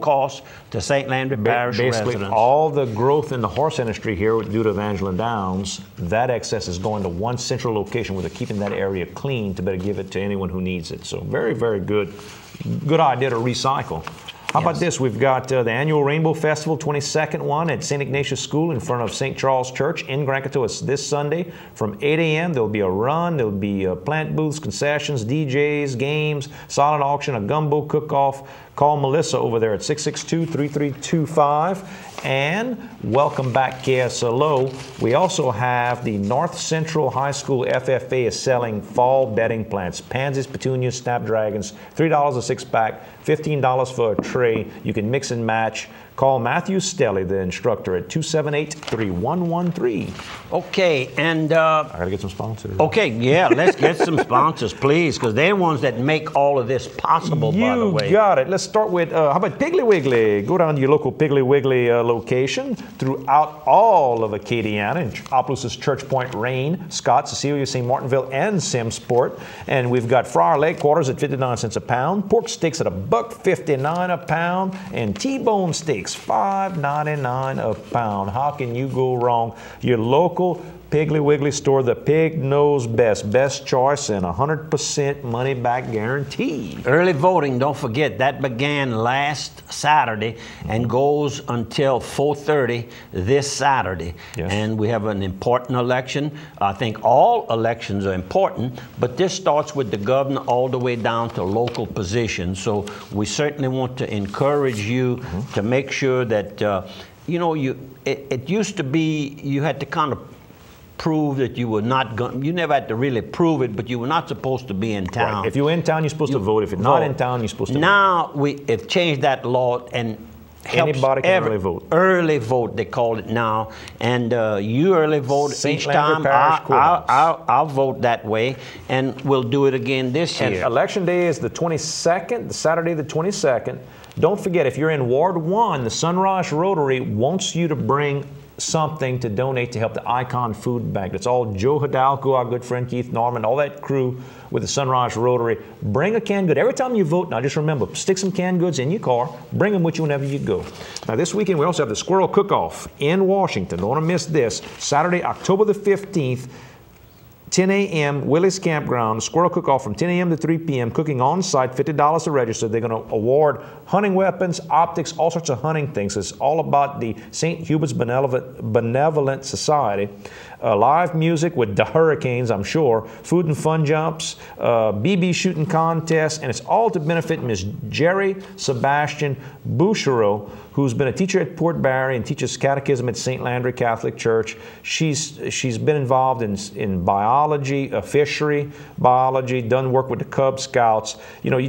cost to St. Landry Parish Basically, residents. all the growth in the horse industry here due to Evangeline Downs, that excess is going to one central location where they're keeping that area clean to better give it to anyone who needs it. So very, very good idea to recycle. How about this? We've got the annual Rainbow Festival, 22nd one at St. Ignatius School in front of St. Charles Church in Grand Coteau. It's this Sunday from 8 a.m. There'll be a run. There'll be plant booths, concessions, DJs, games, silent auction, a gumbo cook-off. Call Melissa over there at 662-3325. And welcome back, KSLO. We also have the North Central High School FFA is selling fall bedding plants. Pansies, petunias, snapdragons, $3 a six-pack, $15 for a tray. You can mix and match. Call Matthew Stelly, the instructor, at 278-3113. Okay, and I gotta get some sponsors. Okay, yeah, let's get some sponsors, please, because they're the ones that make all of this possible, by the way. You got it. Let's start with, how about Piggly Wiggly? Go down to your local Piggly Wiggly location throughout all of Acadiana, in Opelousas, Church Point, Rain, Scott, Cecilia, St. Martinville, and Simsport. And we've got Friar Lake quarters at 59 cents a pound, pork steaks at $1.59 a pound, and T-bone steaks $5.99 a pound. How can you go wrong? Your local Piggly Wiggly store, the pig knows best. Best choice and 100% money back guarantee. Early voting, don't forget, that began last Saturday and goes until 4:30 this Saturday. Yes. And we have an important election. I think all elections are important, but this starts with the governor all the way down to local positions. So we certainly want to encourage you to make sure that, you know, it used to be you had to kind of prove that you were not going. You never had to really prove it, but you were not supposed to be in town. Right. If you're in town, you're supposed to vote. If you're not in town, you're supposed to vote. Now we have changed that law and anybody can early vote. Early vote, they call it now, and you early vote each time. I'll vote that way, and we'll do it again this year. And Election Day is the 22nd, the Saturday the 22nd. Don't forget, if you're in Ward 1, the Sunrise Rotary wants you to bring something to donate to help the Icon Food Bank. That's all Joe Hidalgo, our good friend Keith Norman, all that crew with the Sunrise Rotary. Bring a canned good. Every time you vote, now just remember, stick some canned goods in your car. Bring them with you whenever you go. Now this weekend, we also have the Squirrel Cook-Off in Washington. Don't want to miss this. Saturday, October the 15th, 10 a.m., Willie's Campground, Squirrel Cook-Off from 10 a.m. to 3 p.m., cooking on site, $50 to register. They're going to award hunting weapons, optics, all sorts of hunting things. It's all about the St. Hubert's Benevolent Society. Live music with the Hurricanes, I'm sure, food and fun jumps, BB shooting contests, and it's all to benefit Miss Jerry Sebastian Bouchereau, who's been a teacher at Port Barry and teaches catechism at St. Landry Catholic Church. She's been involved in biology, fishery biology, done work with the Cub Scouts. You know,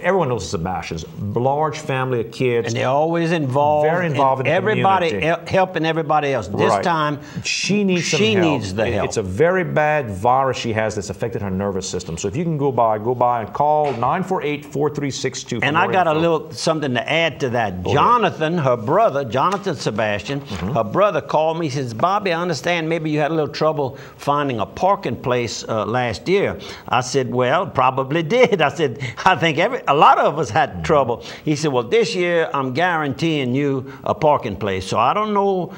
everyone knows the Sebastians. Large family of kids. And they're always involved. Very involved in the everybody helping everybody else. This time, she needs some help. She needs the help. It's a very bad virus she has that's affected her nervous system. So if you can go by and call 948-4362. And I got a little something to add to that. Jonathan, her brother, Jonathan Sebastian, her brother called me. He says, Bobby, I understand maybe you had a little trouble finding a parking place last year. I said, well, probably did. I said, I think a lot of us had trouble. He said, well, this year I'm guaranteeing you a parking place. So I don't know.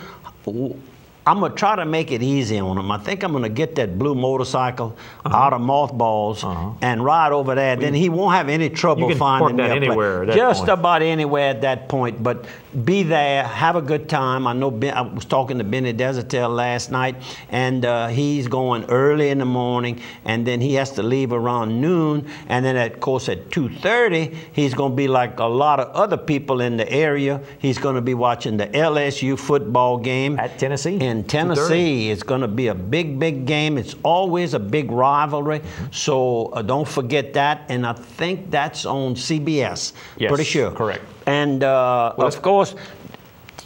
I'm going to try to make it easy on him. I think I'm going to get that blue motorcycle out of mothballs and ride over there. Then he won't have any trouble finding me anywhere. Just about anywhere at that point. But be there, have a good time. I know I was talking to Benny Desertel last night, and he's going early in the morning, and then he has to leave around noon. And then, of course, at 2:30, he's going to be like a lot of other people in the area. He's going to be watching the LSU football game at Tennessee. In Tennessee. It's going to be a big, big game. It's always a big rivalry. So don't forget that. And I think that's on CBS. Yes, pretty sure. Correct. And of course,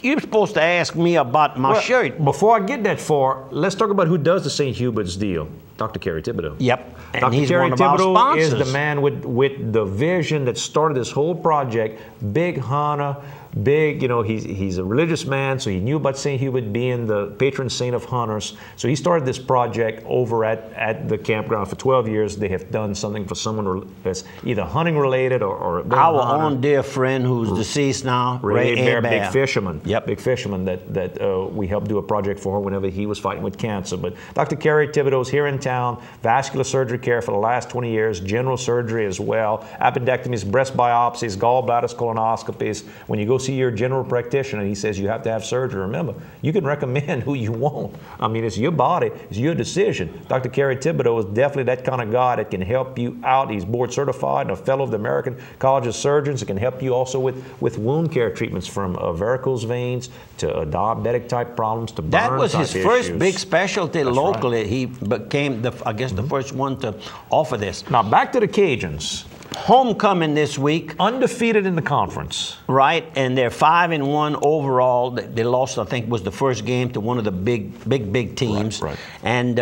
you're supposed to ask me about my shirt. Before I get that far, let's talk about who does the St. Hubert's deal. Dr. Kerry Thibodeau. Yep. And Dr. he's Kerry one of our Thibodeau is sponsors. the man with the vision that started this whole project. Big hunter, big, you know, he's a religious man, so he knew about St. Hubert being the patron saint of hunters. So he started this project over at the campground. For 12 years, they have done something for someone that's either hunting related or our own dear friend who's deceased now, Ray Bear, Bear. big fisherman. Yep. Big fisherman that we helped do a project for whenever he was fighting with cancer. But Dr. Kerry Thibodeau's here in town, vascular surgery care for the last 20 years, general surgery as well, appendectomies, breast biopsies, gallbladders, colonoscopies. When you go see your general practitioner, he says you have to have surgery. Remember, you can recommend who you want. I mean, it's your body, it's your decision. Dr. Kerry Thibodeau is definitely that kind of guy that can help you out. He's board certified and a fellow of the American College of Surgeons. It can help you also with wound care treatments from varicose veins to diabetic type problems to burn That was type his first issues. big specialty That's locally. right. He became, I guess, the first one to offer this. Now back to the Cajuns. Homecoming this week. Undefeated in the conference. Right, and they're 5-1 overall. They lost, I think, was the first game to one of the big teams. Right. And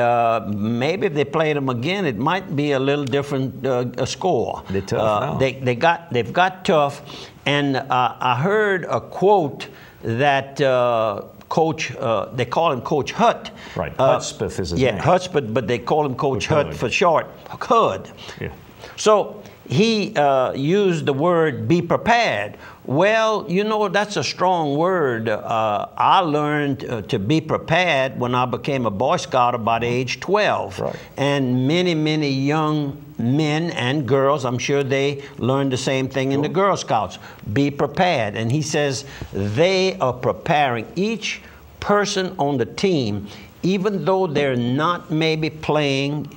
maybe if they played them again, it might be a little different score. They're tough now. They've got tough, and I heard a quote that Coach, they call him Coach Hutt. Right, Hudspeth is his name. Yeah, Hudspeth, but they call him Coach Hutt for short. Hud. Yeah. So he used the word be prepared. Well, you know, that's a strong word. I learned to be prepared when I became a Boy Scout about age 12. Right. And many young men and girls, I'm sure they learned the same thing in the Girl Scouts. Be prepared. And he says they are preparing each person on the team, even though they're not maybe playing,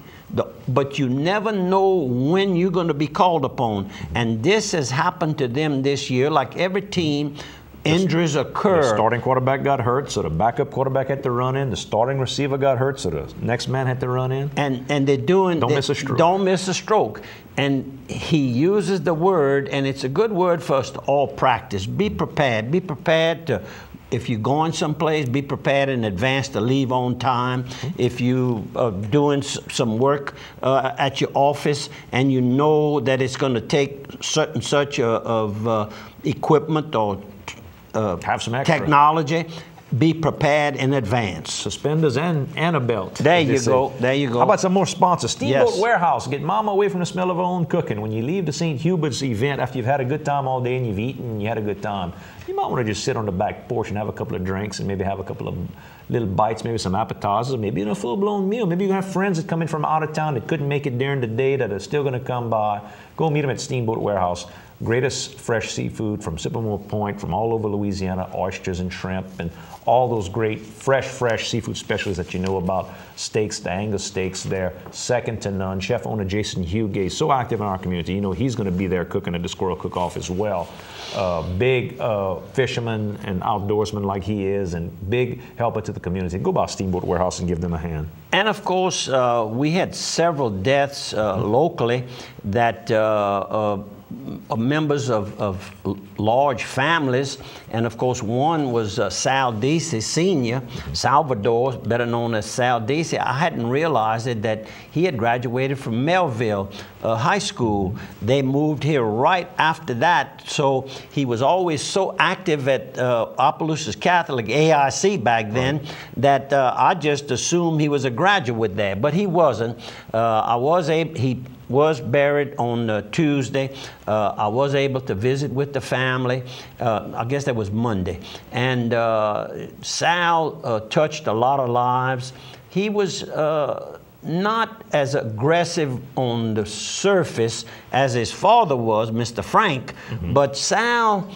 but you never know when you're going to be called upon. And this has happened to them this year. Like every team, injuries occur. The starting quarterback got hurt, so the backup quarterback had to run in. The starting receiver got hurt, so the next man had to run in. And they're doing... Don't miss a stroke. Don't miss a stroke. And he uses the word, and it's a good word for us to all practice. Be prepared. Be prepared to... If you're going someplace, be prepared in advance to leave on time. If you are doing some work at your office and you know that it's going to take such of equipment or have some extra technology, be prepared in advance. Suspenders and a belt. There you go. There you go. How about some more sponsors? Steamboat Yes. Warehouse. Get mama away from the smell of her own cooking. When you leave the St. Hubert's event, after you've had a good time all day and you've eaten and you had a good time, you might want to just sit on the back porch and have a couple of drinks and maybe have a couple of little bites, maybe some appetizers, maybe in a full-blown meal. Maybe you have friends that come in from out of town that couldn't make it during the day that are still going to come by. Go meet them at Steamboat Warehouse. Greatest fresh seafood from Sycamore Point, from all over Louisiana, oysters and shrimp, and all those great fresh seafood specialties that you know about. Steaks, the Angus steaks there, second to none. Chef owner Jason Hugay, so active in our community. You know he's going to be there cooking at the Squirrel Cook-Off as well. Big fisherman and outdoorsman like he is, and big helper to the community. Go by Steamboat Warehouse and give them a hand. And of course, we had several deaths locally that members of large families, and of course one was Sal Deasy Sr., Salvador, better known as Sal Deasy. I hadn't realized it that he had graduated from Melville High School. They moved here right after that, so he was always so active at Opelousas Catholic, AIC back then, that I just assumed he was a graduate there, but he wasn't. He was buried on Tuesday. I was able to visit with the family. I guess that was Monday. And Sal touched a lot of lives. He was not as aggressive on the surface as his father was, Mr. Frank, but Sal,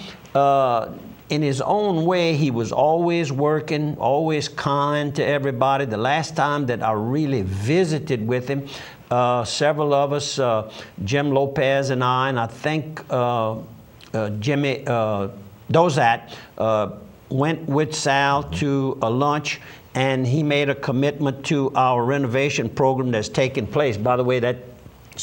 in his own way, he was always working, always kind to everybody. The last time that I really visited with him, several of us, Jim Lopez and I think Jimmy Dozat, went with Sal to a lunch, and he made a commitment to our renovation program that's taking place. By the way, that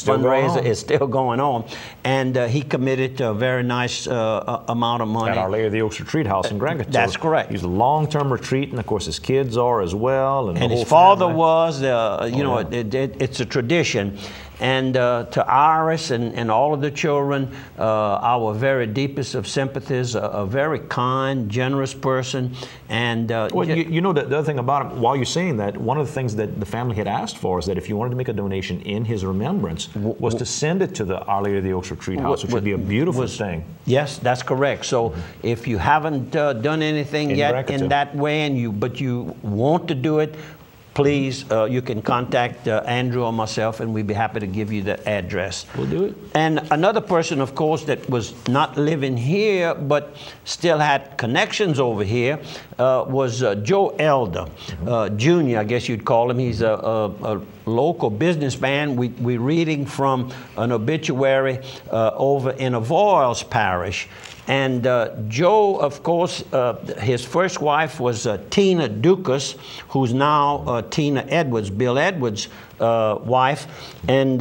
fundraiser is still going on. And he committed a very nice amount of money. At Our Lady of the Oaks Retreat House in Greenwich. That's correct. He's a long-term retreat, and of course his kids are as well. And his father was, you know, it's a tradition. And to Iris and all of the children, our very deepest of sympathies, a very kind, generous person. And well, you know, the other thing about him, while you're saying that, one of the things that the family had asked for is that if you wanted to make a donation in his remembrance, was to send it to the Our Lady of the Oaks Retreat House, which would be a beautiful thing. Yes, that's correct. So if you haven't done anything yet in that way, and but you want to do it, please, you can contact Andrew or myself, and we'd be happy to give you the address. We'll do it. And another person, of course, that was not living here, but still had connections over here, was Joe Elder, Jr., I guess you'd call him. He's a local businessman. We're reading from an obituary over in Avoyelles Parish. And Joe, of course, his first wife was Tina Dukas, who's now Tina Edwards, Bill Edwards' wife. And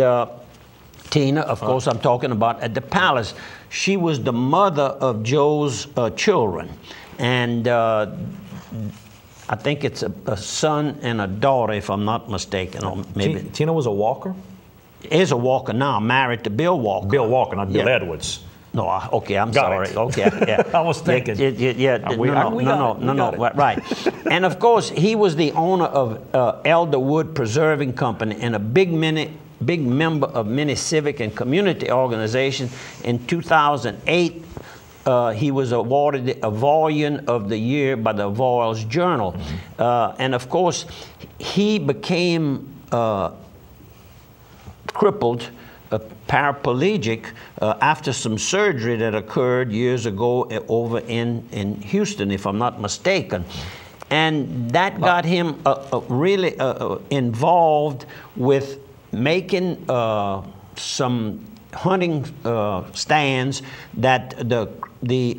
Tina, of course, I'm talking about at the palace. She was the mother of Joe's children. And I think it's a son and a daughter, if I'm not mistaken. Or maybe Tina was a Walker? Is a Walker now, married to Bill Walker. Bill Walker, not Bill Edwards. No, okay, I'm sorry. Okay, yeah. I was thinking. No, right. And of course, he was the owner of Elderwood Preserving Company and a big member of many civic and community organizations. In 2008, he was awarded the Avoynian of the Year by the Avoyelles Journal. And of course, he became crippled, paraplegic after some surgery that occurred years ago over in Houston, if I'm not mistaken. And that got him really involved with making some hunting stands that the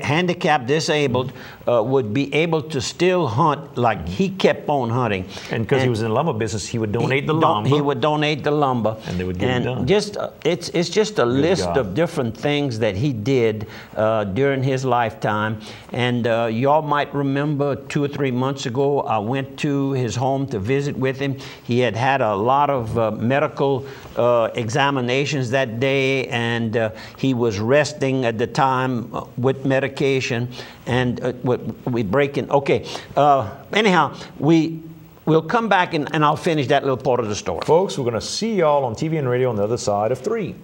handicapped, disabled would be able to still hunt like he kept on hunting. And because he was in the lumber business, he would donate the lumber. He would donate the lumber. And they would get it done. It's just a list of different things that he did during his lifetime. And y'all might remember 2 or 3 months ago, I went to his home to visit with him. He had had a lot of medical examinations that day, and he was resting at the time with medication, and we break in. Okay, anyhow, we'll come back and I'll finish that little part of the story. Folks, we're going to see y'all on TV and radio on the other side of 3.